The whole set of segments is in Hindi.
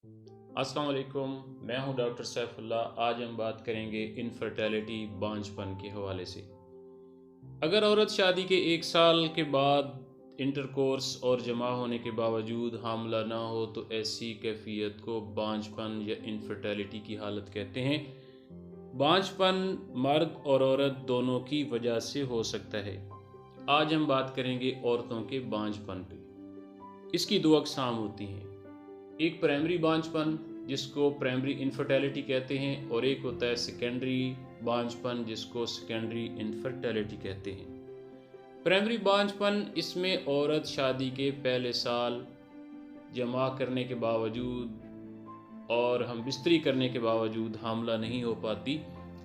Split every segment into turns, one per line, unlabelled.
अस्सलाम वालेकुम, मैं हूं डॉक्टर सैफुल्लाह। आज हम बात करेंगे इनफर्टिलिटी बांझपन के हवाले से। अगर औरत शादी के 1 साल के बाद इंटरकोर्स और जमा होने के बावजूद हामला ना हो तो ऐसी कैफियत को बांझपन या इनफर्टिलिटी की हालत कहते हैं। बांझपन मर्द और औरत दोनों की वजह से हो सकता है। आज हम बात करेंगे औरतों के बांझपन पे। इसकी दो अकसाम होती हैं। एक प्राइमरी बांझपन जिसको प्राइमरी इनफर्टिलिटी कहते हैं, और एक होता है सेकेंडरी बांझपन जिसको सेकेंडरी इनफर्टिलिटी कहते हैं। प्राइमरी बांझपन, इसमें औरत शादी के पहले साल जमा करने के बावजूद और हम बिस्तरी करने के बावजूद हामला नहीं हो पाती,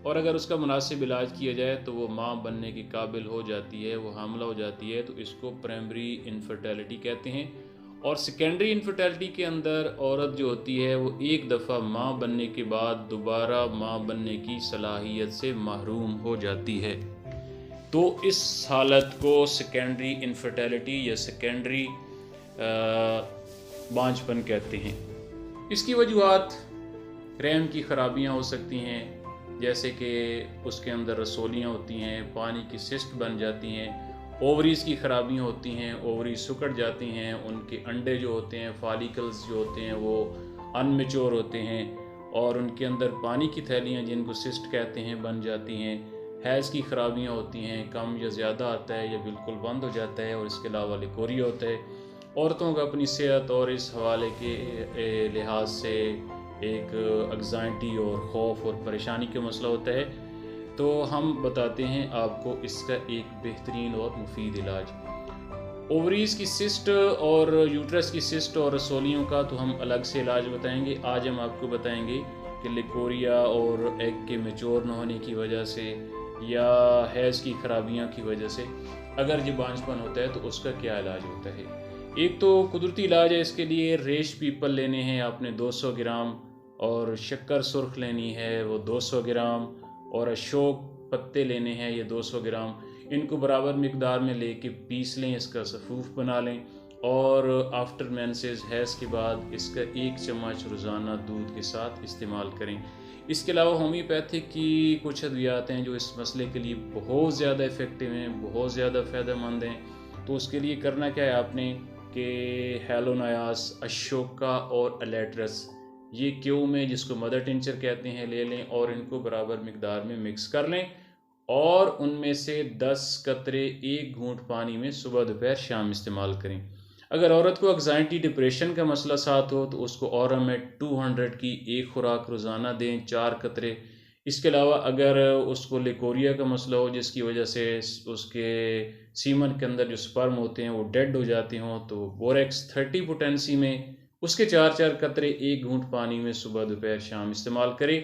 और अगर उसका मुनासिब इलाज किया जाए तो वो माँ बनने के काबिल हो जाती है, वो हामला हो जाती है, तो इसको प्राइमरी इनफर्टिलिटी कहते हैं। और सेकेंडरी इनफर्टिलिटी के अंदर औरत जो होती है वो एक दफ़ा माँ बनने के बाद दोबारा माँ बनने की सलाहियत से महरूम हो जाती है। तो इस हालत को सेकेंडरी इनफर्टिलिटी या सेकेंडरी बांझपन कहते हैं। इसकी वजूहत रहम की ख़राबियाँ हो सकती हैं, जैसे कि उसके अंदर रसोलियाँ होती हैं, पानी की सिस्ट बन जाती हैं, ओवरीज़ की ख़राबियाँ होती हैं, ओवरीज सुकड़ जाती हैं, उनके अंडे जो होते हैं, फॉलिकल्स जो होते हैं वो अनमेच्योर होते हैं, और उनके अंदर पानी की थैलियाँ जिनको सिस्ट कहते हैं बन जाती हैं। हैज़ की ख़राबियाँ होती हैं, कम या ज़्यादा आता है या बिल्कुल बंद हो जाता है, और इसके अलावा लिकोरिया होता है। औरतों का अपनी सेहत और इस हवाले के लिहाज से एक एग्जाइटी और ख़ौफ और परेशानी का मसला होता है। तो हम बताते हैं आपको इसका एक बेहतरीन और मुफीद इलाज। ओवरीज़ की सिस्ट और यूट्रस की सिस्ट और रसोलियों का तो हम अलग से इलाज बताएंगे। आज हम आपको बताएंगे कि लिकोरिया और एग के मेच्योर न होने की वजह से या हैज़ की खराबियां की वजह से अगर ये बांझपन होता है तो उसका क्या इलाज होता है। एक तो कुदरती इलाज है, इसके लिए रेश पीपल लेने हैं आपने 200 ग्राम, और शक्कर सुर्ख लेनी है वो 200 ग्राम, और अशोक पत्ते लेने हैं ये 200 ग्राम। इनको बराबर मिकदार में लेके पीस लें, इसका सफ़ूफ बना लें, और आफ्टर मेंसेस हैज़ के बाद इसका 1 चम्मच रोज़ाना दूध के साथ इस्तेमाल करें। इसके अलावा होम्योपैथिक की कुछ अद्वियात हैं जो इस मसले के लिए बहुत ज़्यादा इफ़ेक्टिव हैं, बहुत ज़्यादा फ़ायदेमंद हैं। तो उसके लिए करना क्या है आपने कि हेलोनायास, अशोका और अलेट्रस, ये क्यू में जिसको मदर टिंचर कहते हैं, ले लें और इनको बराबर मिकदार में मिक्स कर लें, और उनमें से 10 कतरे 1 घूंट पानी में सुबह दोपहर शाम इस्तेमाल करें। अगर औरत को एग्जाइटी डिप्रेशन का मसला साथ हो तो उसको औरमेट 200 की एक खुराक रोज़ाना दें, 4 कतरे। इसके अलावा अगर उसको लिकोरिया का मसला हो जिसकी वजह से उसके सीमन के अंदर जो स्पर्म होते हैं वो डेड हो जाते हों, तो बोरेक्स 30 पोटेंसी में उसके 4-4 कतरे 1 घूंट पानी में सुबह दोपहर शाम इस्तेमाल करें।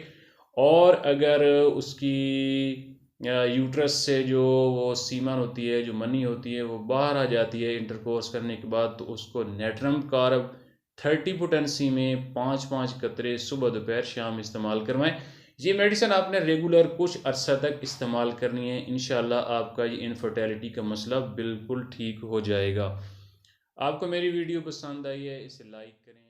और अगर उसकी यूट्रस से जो वो सीमन होती है, जो मनी होती है, वो बाहर आ जाती है इंटरकोर्स करने के बाद, तो उसको नेट्रम कार्ब 30 पोटेंसी में 5-5 कतरे सुबह दोपहर शाम इस्तेमाल करवाएं। ये मेडिसिन आपने रेगुलर कुछ अरसा तक इस्तेमाल करनी है। इंशाल्लाह आपका ये इनफर्टिलिटी का मसला बिल्कुल ठीक हो जाएगा। आपको मेरी वीडियो पसंद आई है, इसे लाइक करें।